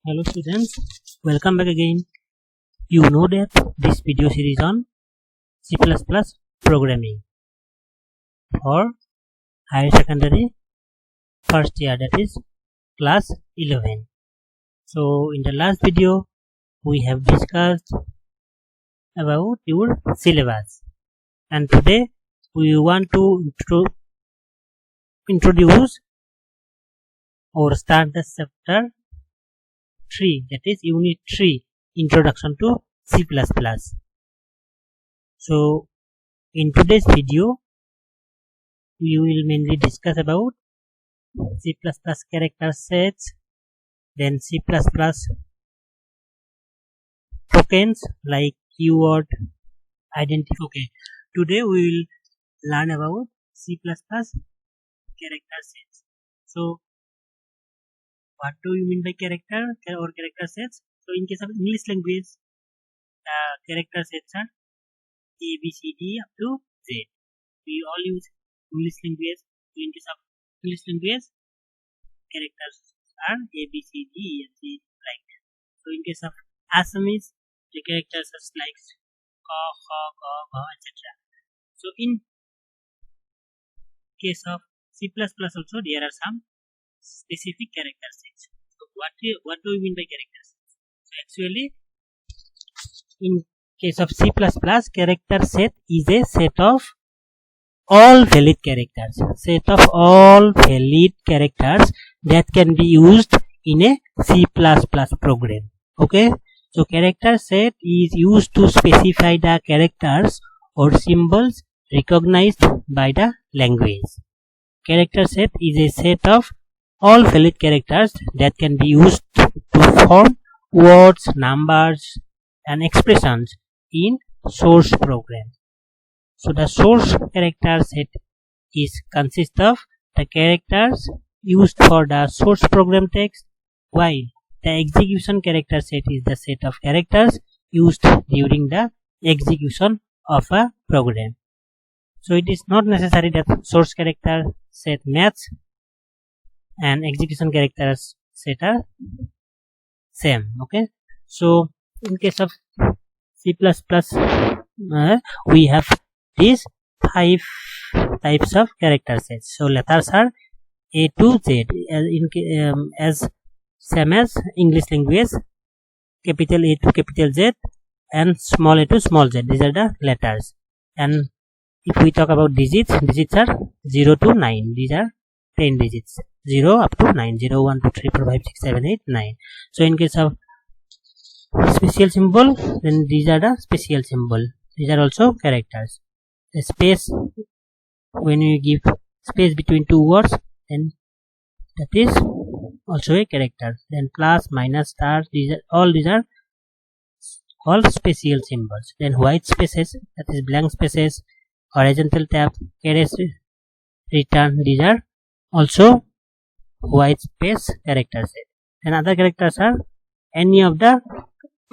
Hello students, welcome back again. You know that this video series on C++ programming for higher secondary first year, that is class 11. So in the last video we have discussed about your syllabus, and today we want to introduce or start the chapter 3, that is unit 3, introduction to C++. So in today's video we will mainly discuss about C++ character sets, then C++ tokens like keyword, identity. Okay, today we will learn about C++ character sets. So what do you mean by character or character sets? So in case of English language, character sets are A, B, C, D up to Z. We all use English language. So in case of English language, characters are A, B, C, D, E, and C, like that. So in case of Assamese, the characters are like ka, kha, ga, ga, etc. So in case of C++ also there are some specific character sets. So what do we mean by character sets? So actually in case of C++, character set is a set of all valid characters. Set of all valid characters that can be used in a C++ program. Okay, so character set is used to specify the characters or symbols recognized by the language. Character set is a set of all valid characters that can be used to form words, numbers, and expressions in source program. So the source character set consists of the characters used for the source program text, while the execution character set is the set of characters used during the execution of a program. So it is not necessary that source character set match and execution characters set are same. Okay, so in case of C++, we have these 5 types of character sets. So letters are A to Z, as same as English language, capital A to capital Z and small a to small z. These are the letters. And if we talk about digits are 0 to 9. These are 10 digits. 0 up to 9. 0, 1, 2, 3, 4, 5, 6, 7, 8, 9. So in case of special symbol, then these are the special symbol. These are also characters. The space, when you give space between two words, then that is also a character. Then plus, minus, star, these are all special symbols. Then white spaces, that is blank spaces, horizontal tab, caret return, these are also white space character set. And other characters are any of the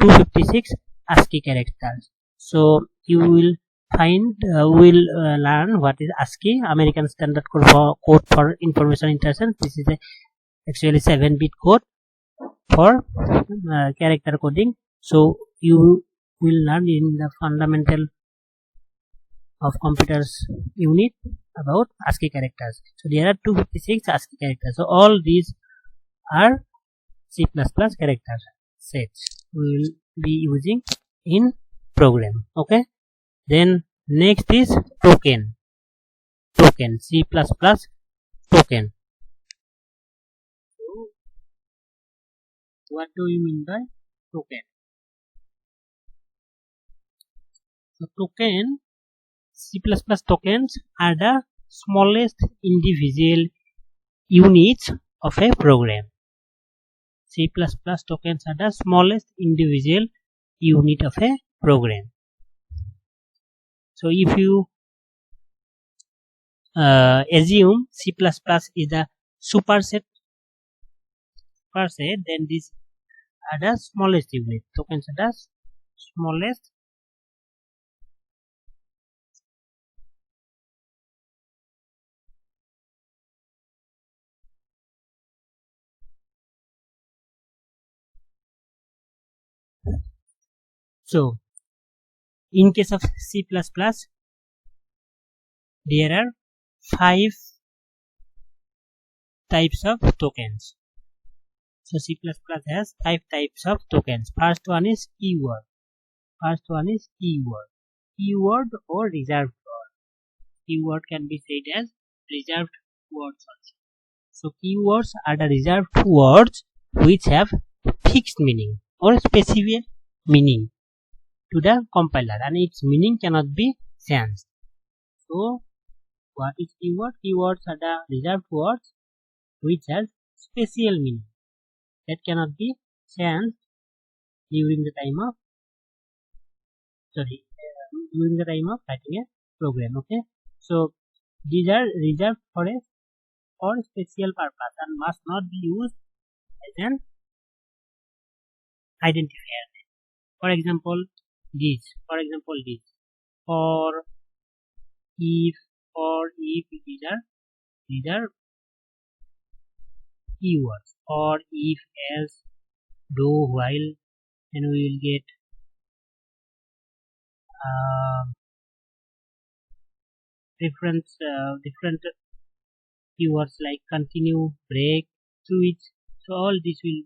256 ASCII characters. So you will learn what is ASCII, American Standard Code for Information Intelligence. This is actually 7-bit code for character coding. So you will learn in the fundamental of computers unit about ASCII characters. So there are 256 ASCII characters. So all these are C++ character sets we will be using in program. Okay, then next is token. C++ token. So what do you mean by token? So token, C++ tokens are the smallest individual units of a program. C++ tokens are the smallest individual unit of a program. So if you assume C++ is the superset, then these are the smallest unit. Tokens are the smallest So in case of C++, there are 5 types of tokens. So C++ has 5 types of tokens. First one is keyword. Keyword or reserved word. Keyword can be said as reserved words also. So keywords are the reserved words which have fixed meaning or specific meaning to the compiler, and its meaning cannot be changed. So what is keyword? Keywords are the reserved words which has special meaning that cannot be changed during the time of writing a program. Okay, so these are reserved for special purpose and must not be used as an identifier. For example, these. For if, these are keywords. For, if, else, do, while, and we will get different keywords like continue, break, switch. So all this will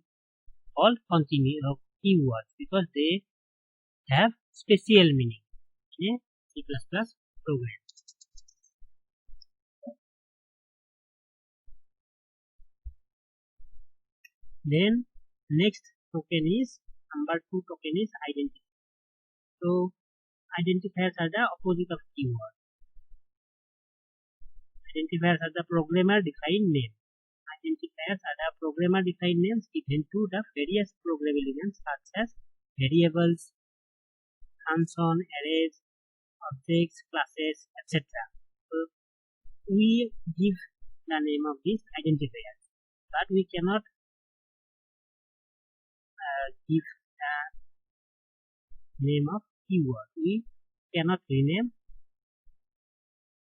all continue keywords because they have special meaning in a C++ program. Then next token is number 2 token is identifier. So identifiers are the opposite of keyword. Identifiers are the programmer defined name. Identifiers are the programmer defined names given to the various program elements such as variables, function, arrays, objects, classes, etc. So we give the name of these identifiers, but we cannot give the name of keyword. We cannot rename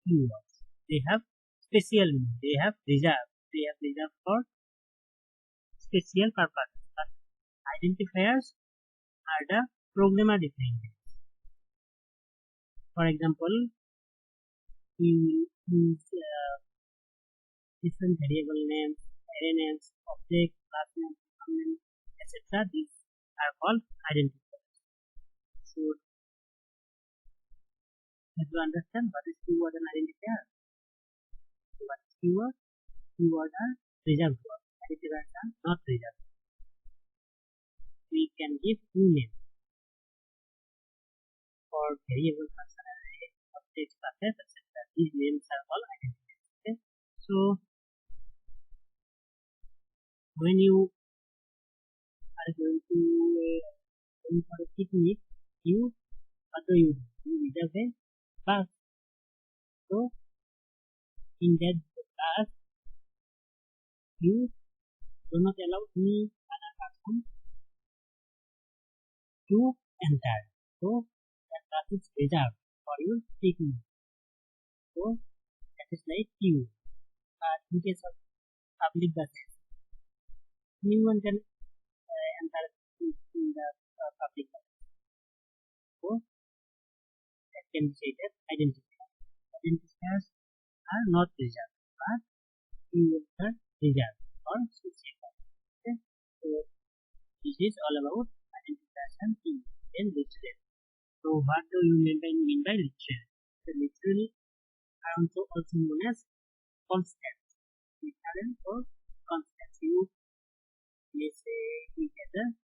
keywords. They have special meaning. They have reserved for special purposes. But identifiers are the programmer defined names. For example, we will use different variable names, array names, object, class names, etc. These are called identifiers. So, have you understand what is keyword and identifier? What is keyword? Keyword are reserved words. Identifiers are not reserved. We can give new names for variable, function, array, objects, classes, etc. These names are all identifiers. Okay? So when you are going to going for a picnic, what do? You reserve a bus. So in that bus, you do not allow any other person to enter. So that bus is reserved for your picnic. So that is like queue. But in case of public buses, anyone can enter in the public bus. So that can be said as identifiers. Identifiers are not reserved, but keywords are reserved or special. Okay? So this is all about identifiers and keywords. Then literal. So what do you mean by literal? So literal are also known as constants. Literal or constants. You may say it as a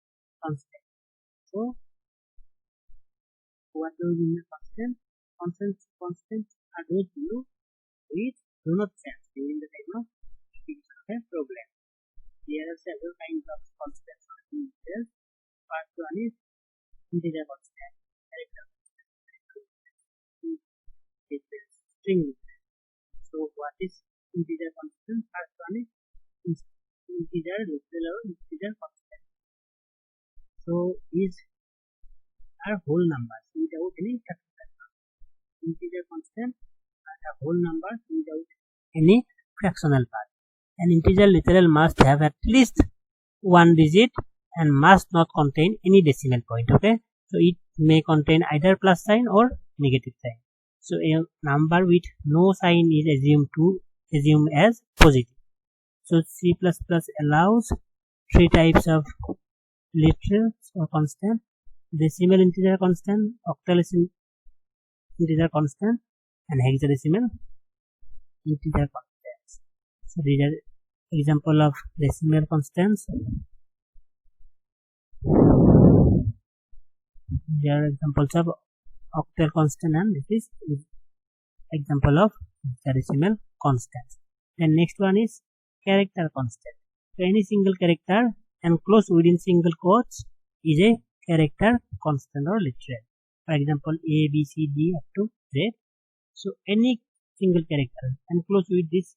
constant. So what do you mean by constant? Constants are those values which do not change during the time of execution of a program. There are several kinds of constants or integers. First one is integer constant, character constant, string. So what is integer constant? First one is integer literal or integer constant. So these are whole numbers without any fractional part. Integer constant are whole numbers without any fractional part. An integer literal must have at least one digit and must not contain any decimal point. Okay, So it may contain either plus sign or negative sign. So a number with no sign is assumed as positive. So C++ allows three types of literals or constant: decimal integer constant, octal integer constant, and hexadecimal integer constants. So these are example of decimal constants. There are examples of octal constant, and this is example of hexadecimal constants. Then next one is character constant. So any single character enclosed within single quotes is a character constant or literal. For example, A, B, C, D up to Z. So any single character enclosed with this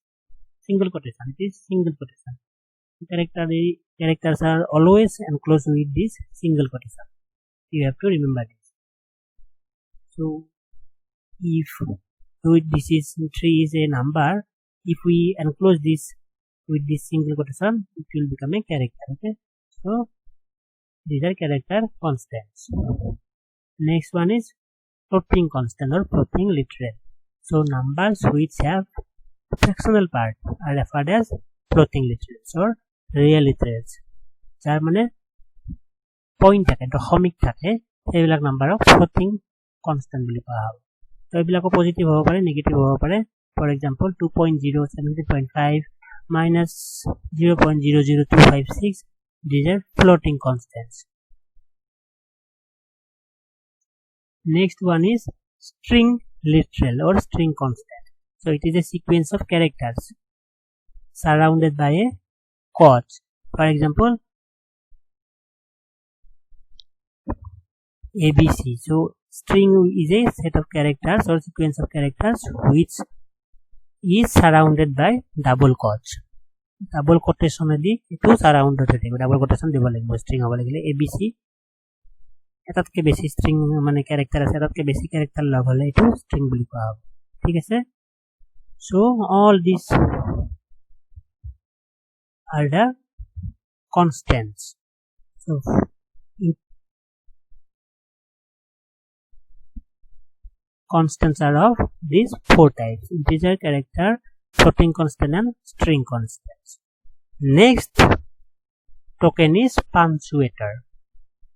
single quotation, it is single quotation. Characters are always enclosed with this single quotation. You have to remember this. So if this is 3 is a number, if we enclose this with this single quotation, it will become a character. Okay, so these are character constants. Next one is floating constant or floating literal. So numbers which have fractional part are referred as floating literals or real literals. যার মানে point থাকে, দশমিক থাকে, সেইবিলাক নাম্বাৰক floating constant বুলি কোৱা হয়। তো এইবিলাকো পজিটিভ হ'ব পাৰে, নেগেটিভ হ'ব পাৰে। For example 2.0, 17.5, minus 0.00256, these are floating constants. Next one is string literal or string constant. So it is a sequence of characters surrounded by a quote. For example, ABC. So string is a set of characters or sequence of characters which is surrounded by double quotes. Double quotation di etu surrounded থাকিব, double quotation দিব লাগিব string হ'ব লাগিলে ABC এটাতকে বেছি string মানে character আছে, এটাতকে বেছি character log হলে এটো string বুলি কোৱা হ'ব। ঠিক আছে, so all these are the constants. So constants are of these four types: integer, character, floating constant, and string constants. Next token is punctuator.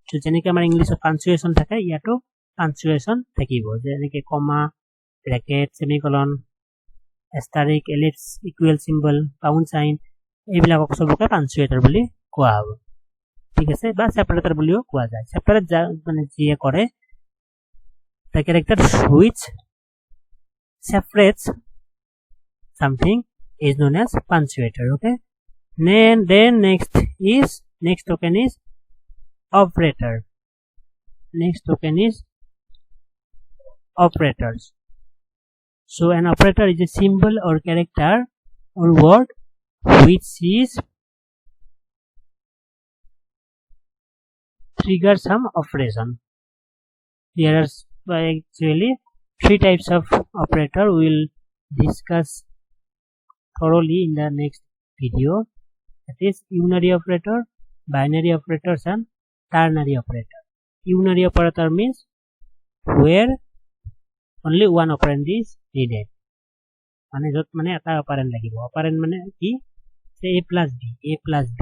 So যেনেকে আমাৰ ইংলিশত punctuation থাকে, ইয়াতো punctuation থাকিব, যেনেকে comma, bracket, semicolon, asterisk, ellipse, equal symbol, pound sign, এইবিলাকক সবকে punctuator বুলি কোৱা হ'ব। ঠিক আছে, বা separator বুলিও কোৱা যায়। separate মানে যিয়ে কৰে, the character which separates something is known as punctuator. Okay, then next token is operator. Next token is operators. So an operator is a symbol or character or word which is trigger some operation. There are actually three types of operator. We will discuss thoroughly in the next video. That is unary operator, binary operators, and ternary operator. Unary operator means where only one operand is needed. মানে যত মানে এটা operant লাগিব। Operant মানে কি, a plus b,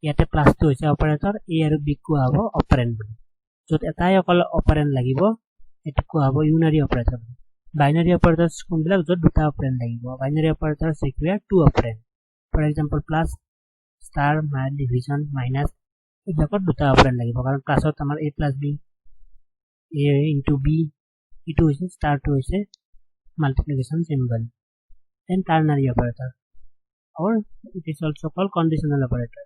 ইয়াতে প্লাসটো হৈছে operator, a আৰু b কোৱা হ'ব অপাৰেণ্ট বুলি। যত এটাই অকল অপাৰেণ্ট লাগিব এটো কোৱা হ'ব ইউনাৰী অপাৰেটৰ। বাইনাৰী অপাৰেটৰ্স কোনবিলাক, যত দুটা অপাৰেণ্ট লাগিব। Binary operators require two operand. For example plus, star, division, minus, এইবিলাকত দুটা অপাৰেণ্ট লাগিব, কাৰণ প্লাসত আমাৰ a plus b, a into b, ইটো হৈছে ষ্টাৰটো হৈছে multiplication symbol. Then ternary operator, or it is also called conditional operator.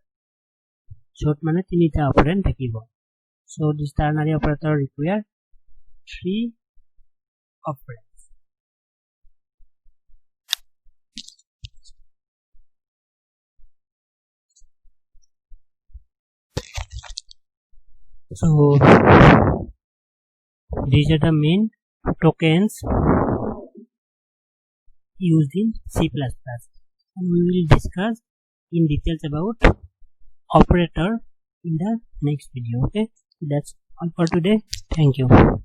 যত মানে তিনিটা অপাৰেণ্ট থাকিব। So this ternary operator require three operands. So these are the main tokens used in C++, and we will discuss in details about operator in the next video. Okay, that's all for today. Thank you.